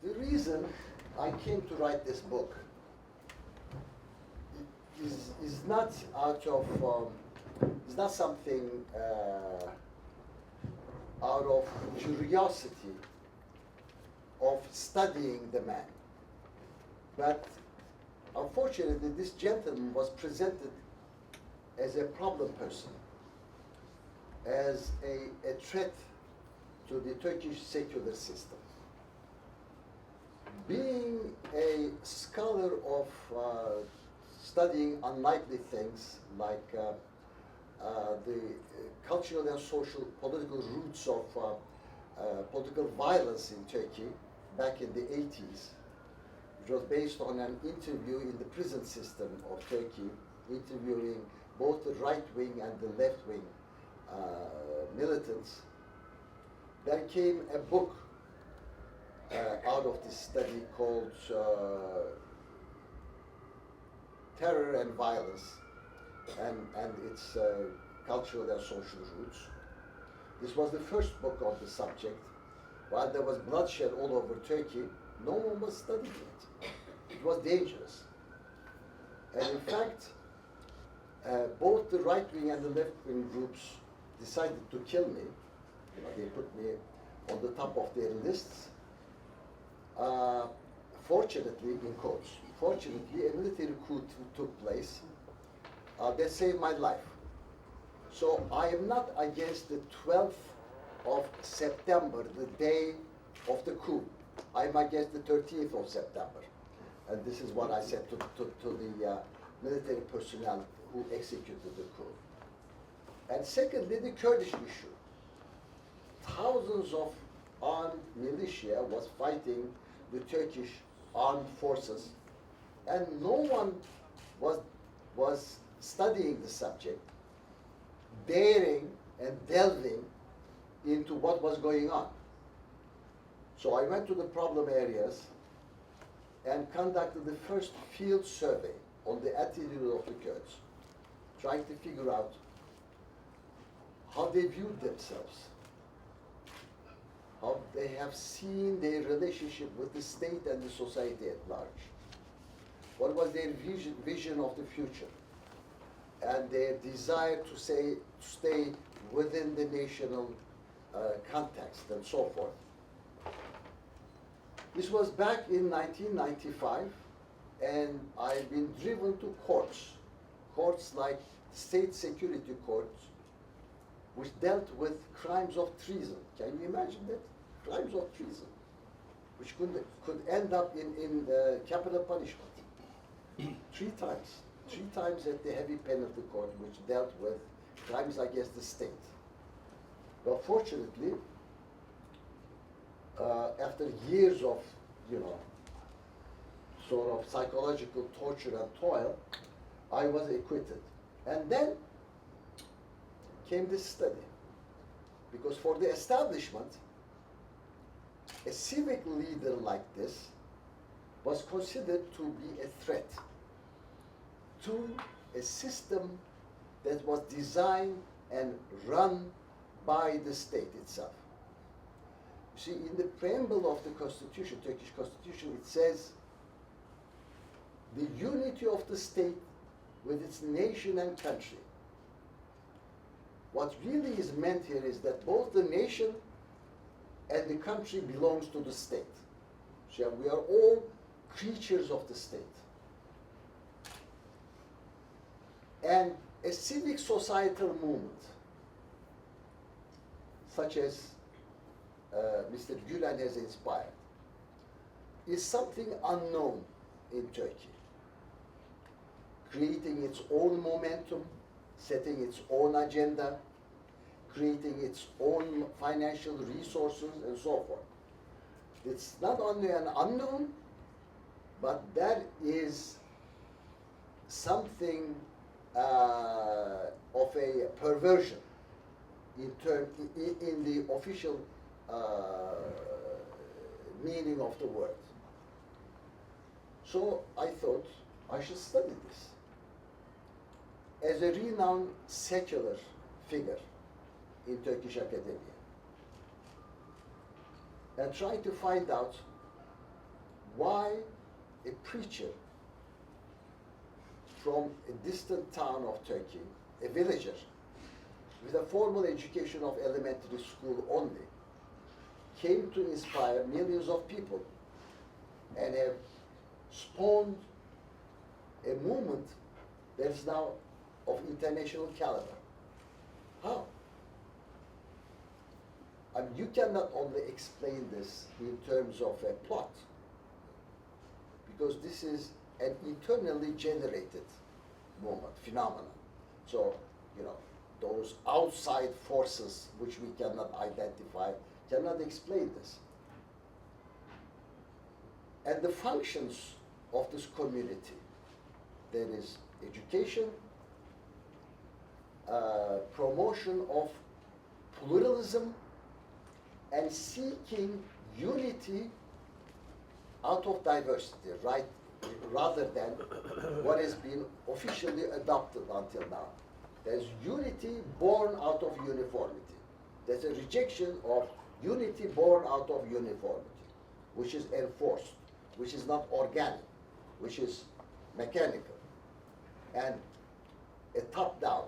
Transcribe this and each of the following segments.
The reason I came to write this book is not out of, is not something out of curiosity of studying the man. But unfortunately, this gentleman was presented as a problem person, as a threat to the Turkish secular system. Being a scholar of studying unlikely things like the cultural and social political roots of political violence in Turkey back in the 80s, which was based on an interview in the prison system of Turkey, interviewing both the right wing and the left wing militants. There came a book out of this study called Terror and Violence and its cultural and social roots. This was the first book on the subject. While there was bloodshed all over Turkey, no one was studying it. It was dangerous. And in fact, both the right-wing and the left-wing groups decided to kill me. You know, they put me on the top of their lists. Fortunately, in quotes, fortunately, a military coup took place that saved my life. So I am not against the 12th of September, the day of the coup. I'm against the 13th of September. And this is what I said to the military personnel who executed the coup. And secondly, the Kurdish issue. Thousands of armed militia was fighting the Turkish armed forces, and no one was studying the subject, daring and delving into what was going on. So I went to the problem areas and conducted the first field survey on the attitude of the Kurds, trying to figure out how they viewed themselves, how they have seen their relationship with the state and the society at large. What was their vision of the future, and their desire to stay within the national context and so forth. This was back in 1995, and I've been driven to courts like state security courts, which dealt with crimes of treason. Can you imagine that? Crimes of treason, which could end up in capital punishment. Three times at the heavy penalty court, which dealt with crimes against the state. But fortunately, after years of, sort of psychological torture and toil, I was acquitted. And then came this study. Because for the establishment, a civic leader like this was considered to be a threat to a system that was designed and run by the state itself. You see, in the preamble of the Constitution, Turkish Constitution, it says, the unity of the state with its nation and country. What really is meant here is that both the nation and the country belongs to the state. So we are all creatures of the state. And a civic societal movement, such as Mr. Gulen has inspired, is something unknown in Turkey, creating its own momentum, setting its own agenda, creating its own financial resources, and so forth. It's not only an unknown, but that is something of a perversion in the official meaning of the word. So I thought I should study this. As a renowned secular figure in Turkish academia, and try to find out why a preacher from a distant town of Turkey, a villager, with a formal education of elementary school only, came to inspire millions of people and have spawned a movement that is now of international caliber. How? I mean, you cannot only explain this in terms of a plot, because this is an internally generated movement, phenomenon. So, you know, those outside forces which we cannot identify cannot explain this. And the functions of this community, there is education, promotion of pluralism, and seeking unity out of diversity, right? Rather than what has been officially adopted until now. There's unity born out of uniformity. There's a rejection of unity born out of uniformity, which is enforced, which is not organic, which is mechanical, and a top-down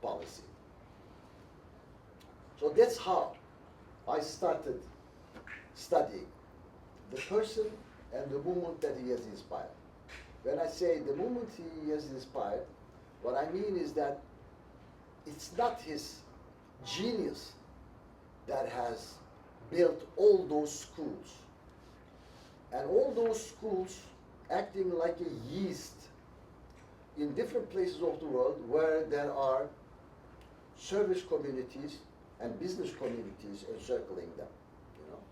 policy. So that's how I started studying the person and the movement that he has inspired. When I say the movement he has inspired, what I mean is that it's not his genius that has built all those schools. And all those schools acting like a yeast in different places of the world where there are service communities and business communities encircling them, you know.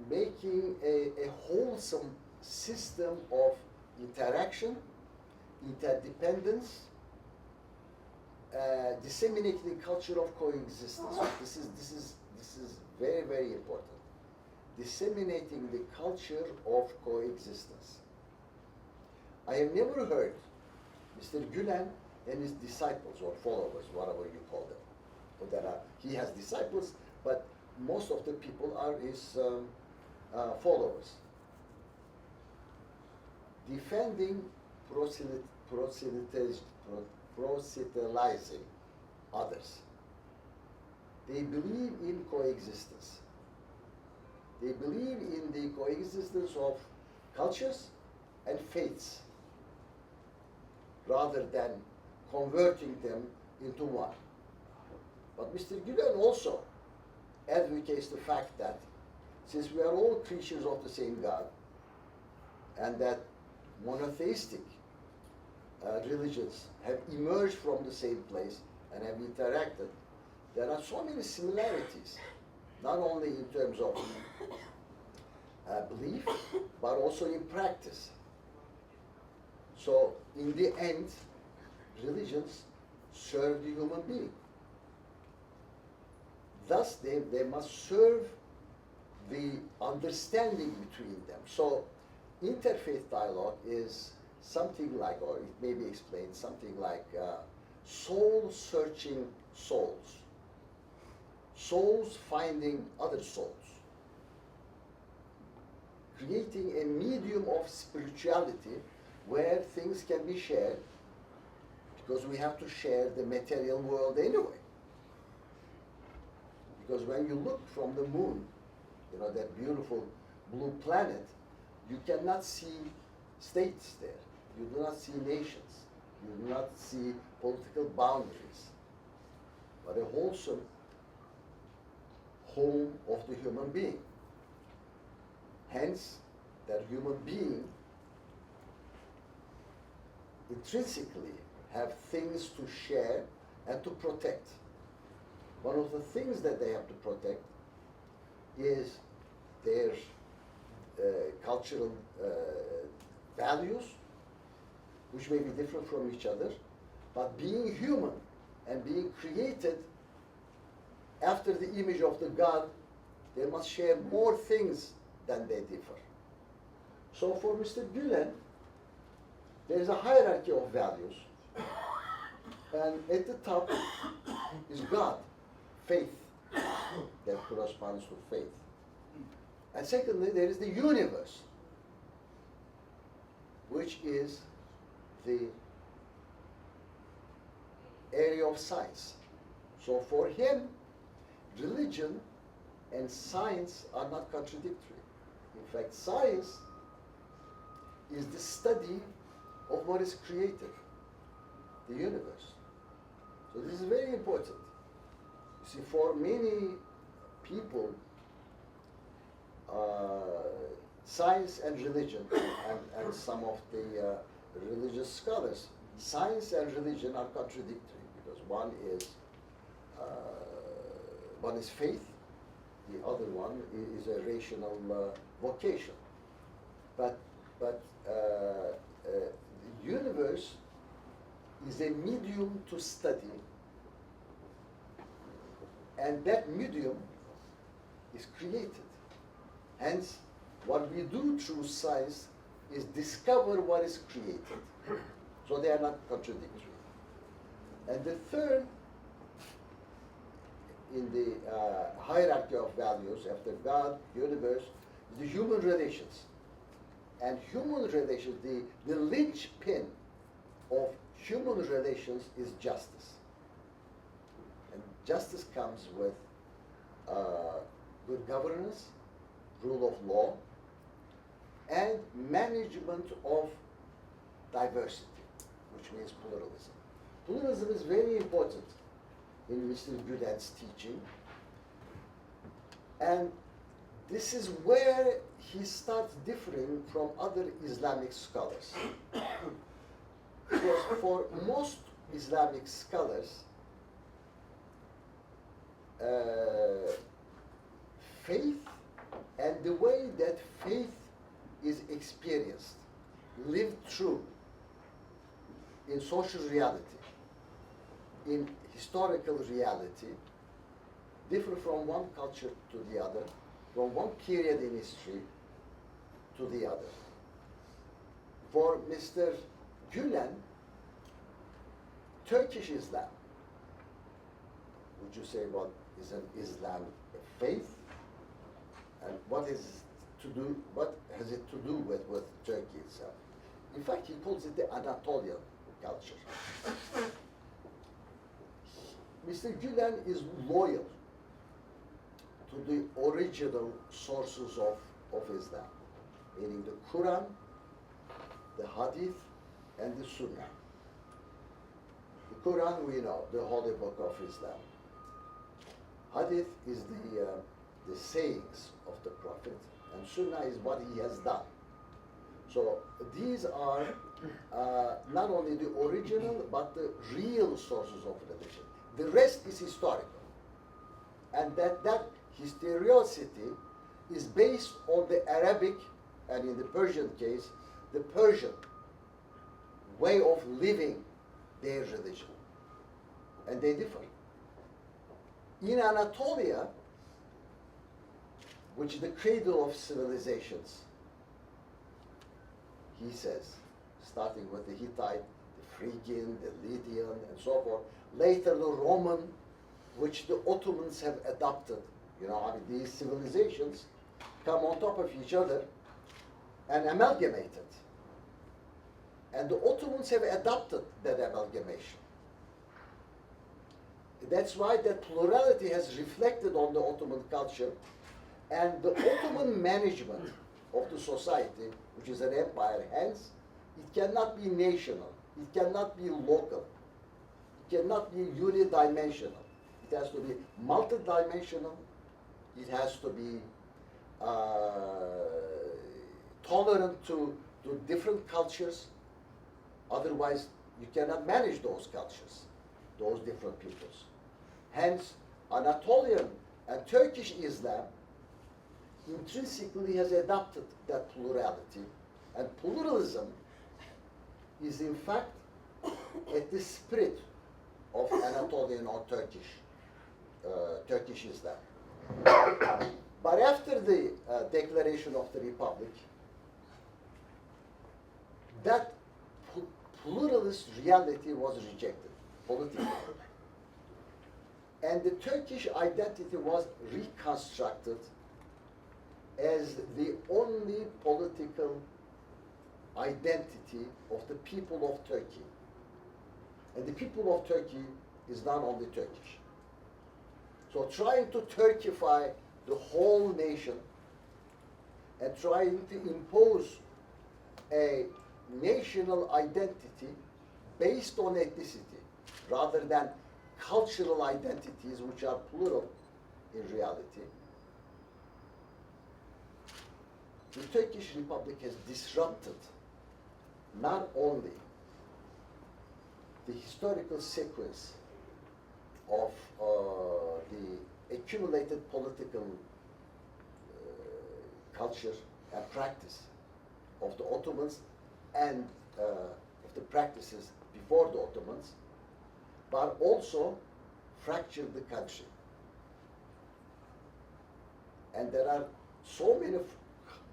Making a wholesome system of interaction, interdependence, disseminating the culture of coexistence. This is very, very important. Disseminating the culture of coexistence. I have never heard Mr. Gulen and his disciples or followers, whatever you call them. But there are, he has disciples, but most of the people are his followers. Defending proselytizing others. They believe in coexistence. They believe in the coexistence of cultures and faiths, rather than converting them into one. But Mr. Gulen also advocates the fact that since we are all creatures of the same God, and that monotheistic religions have emerged from the same place and have interacted, there are so many similarities, not only in terms of belief, but also in practice. So, in the end, religions serve the human being. Thus, they must serve the understanding between them. So, interfaith dialogue is something like, or it may be explained, something like soul-searching souls. Souls finding other souls. Creating a medium of spirituality where things can be shared, because we have to share the material world anyway. Because when you look from the moon, you know, that beautiful blue planet, you cannot see states there. You do not see nations. You do not see political boundaries. But a wholesome home of the human being. Hence, that human being intrinsically have things to share and to protect. One of the things that they have to protect is their cultural values, which may be different from each other, but being human and being created after the image of the God, they must share more things than they differ. So for Mr. Gulen, there is a hierarchy of values, and at the top is God, faith, that corresponds to faith. And secondly, there is the universe, which is the area of science. So for him, religion and science are not contradictory. In fact, science is the study of what is created, the universe. So this is very important. You see, for many people, science and religion, and some of the religious scholars, science and religion are contradictory because one is faith, the other one is a rational vocation. But the universe is a medium to study, and that medium is created. Hence, what we do through science is discover what is created. So they are not contradictory. And the third, in the hierarchy of values, after God, universe, is the human relations. And human relations, the linchpin of human relations is justice. And justice comes with good governance, rule of law, and management of diversity, which means pluralism. Pluralism is very important in Mr. Gulen's teaching, and this is where he starts differing from other Islamic scholars. Because for most Islamic scholars, faith and the way that faith is experienced, lived through in social reality, in historical reality, differ from one culture to the other, from one period in history to the other. For Mr. Gulen, Turkish Islam, would you say what is an Islam faith? And what has it to do with Turkey itself? In fact, he calls it the Anatolian culture. Mr. Gulen is loyal to the original sources of Islam, meaning the Quran, the Hadith, and the Sunnah. The Quran, we know, the holy book of Islam. Hadith is the sayings of the Prophet, and Sunnah is what he has done. So these are not only the original, but the real sources of religion. The rest is historical. And that historicity is based on the Arabic, and in the Persian case, the Persian way of living their religion. And they differ. In Anatolia, which is the cradle of civilizations, he says, starting with the Hittite, the Phrygian, the Lydian, and so forth, later the Roman, which the Ottomans have adopted. You know, I mean, these civilizations come on top of each other and amalgamated. And the Ottomans have adopted that amalgamation. That's why that plurality has reflected on the Ottoman culture, and the Ottoman management of the society, which is an empire, hence, it cannot be national, it cannot be local, it cannot be unidimensional. It has to be multidimensional, it has to be tolerant to different cultures, otherwise you cannot manage those cultures, those different peoples. Hence, Anatolian and Turkish Islam intrinsically has adopted that plurality, and pluralism is in fact at the spirit of Anatolian or Turkish Islam. But after the declaration of the Republic, that pluralist reality was rejected politically. And the Turkish identity was reconstructed as the only political identity of the people of Turkey. And the people of Turkey is not only Turkish. So trying to Turkify the whole nation and trying to impose a national identity based on ethnicity rather than cultural identities which are plural in reality. The Turkish Republic has disrupted not only the historical sequence of the accumulated political culture and practice of the Ottomans and of the practices before the Ottomans, but also fractured the country. And there are so many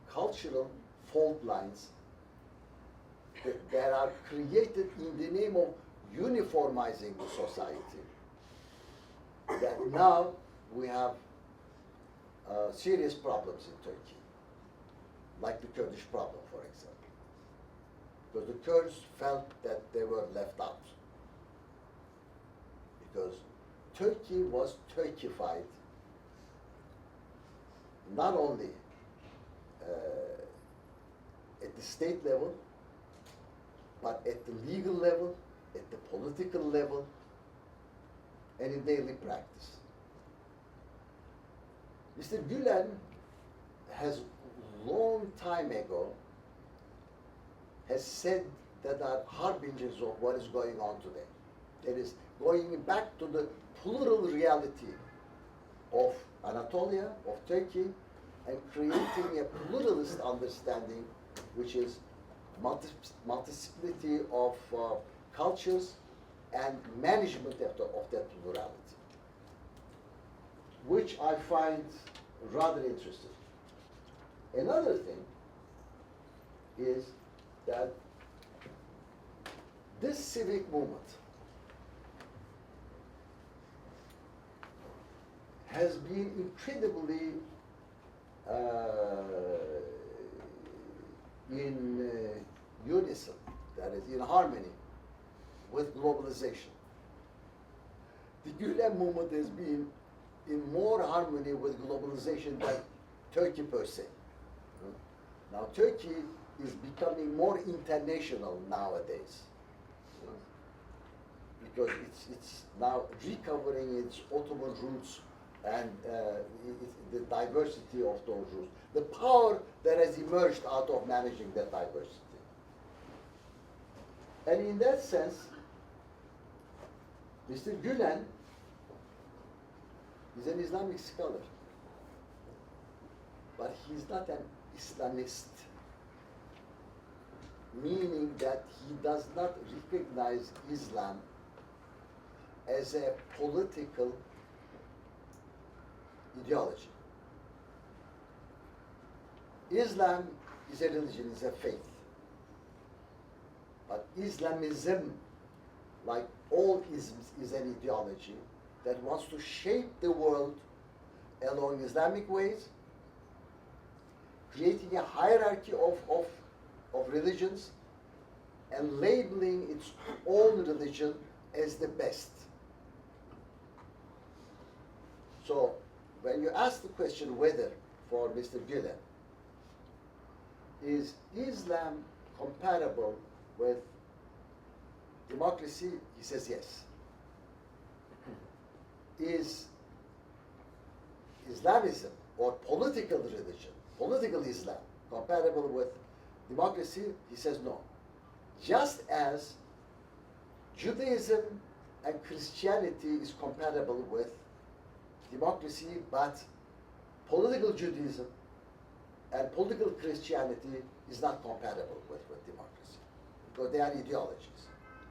cultural fault lines that are created in the name of uniformizing the society, that now we have serious problems in Turkey, like the Kurdish problem, for example. Because the Kurds felt that they were left out. Because Turkey was Turkified not only at the state level, but at the legal level, at the political level, and in daily practice. Mr. Gulen has long time ago has said that are harbingers of what is going on today. That is going back to the plural reality of Anatolia, of Turkey, and creating a pluralist understanding, which is multiplicity of cultures and management of that plurality, which I find rather interesting. Another thing is that this civic movement has been incredibly in unison, that is, in harmony with globalization. The Gulen movement has been in more harmony with globalization than Turkey per se. Now, Turkey is becoming more international nowadays, because it's now recovering its Ottoman roots and the diversity of those roots, the power that has emerged out of managing that diversity. And in that sense, Mr. Gulen is an Islamic scholar, but he's not an Islamist, meaning that he does not recognize Islam as a political ideology. Islam is a religion, is a faith. But Islamism, like all isms, is an ideology that wants to shape the world along Islamic ways, creating a hierarchy of religions and labeling its own religion as the best. So, when you ask the question whether, for Mr. Gulen, is Islam compatible with democracy, he says yes. Is Islamism or political religion, political Islam, compatible with democracy? He says no. Just as Judaism and Christianity is compatible with democracy, but political Judaism and political Christianity is not compatible with democracy, because they are ideologies.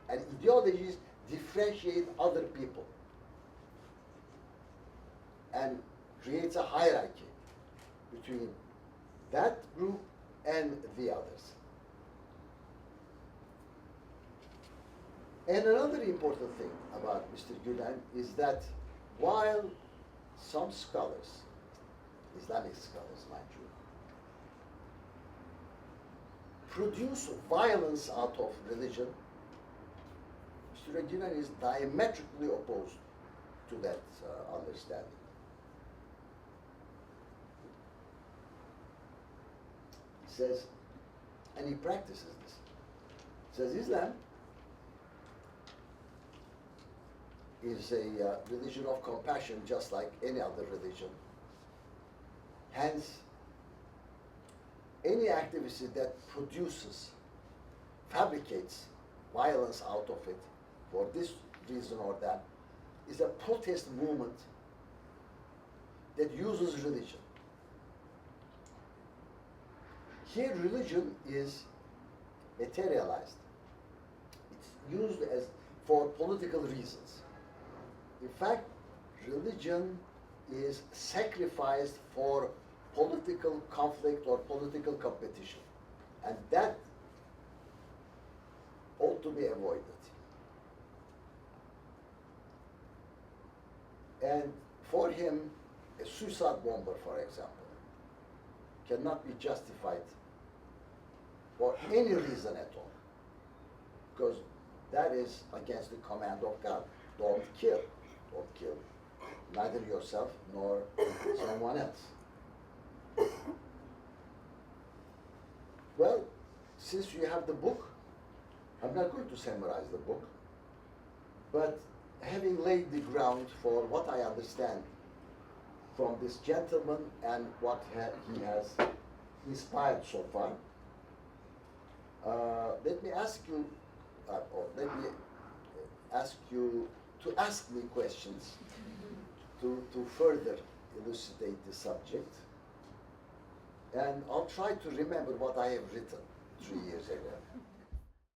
And ideologies differentiate other people and creates a hierarchy between that group and the others. And another important thing about Mr. Gulen is that while some scholars Islamic scholars, mind you, produce violence out of religion, Mr. Gulen is diametrically opposed to that understanding. He says, and he practices this. He says Islam is a religion of compassion just like any other religion. Hence, any activity that produces, fabricates violence out of it for this reason or that is a protest movement that uses religion. Here religion is materialized. It's used as for political reasons. In fact, religion is sacrificed for political conflict or political competition. And that ought to be avoided. And for him, a suicide bomber, for example, cannot be justified for any reason at all. Because that is against the command of God. Don't kill. Don't kill neither yourself nor someone else. Well, since you have the book, I'm not going to summarize the book, but having laid the ground for what I understand from this gentleman and what he has inspired so far, let me ask you, or let me ask you to ask me questions to further elucidate the subject. And I'll try to remember what I have written 3 years ago.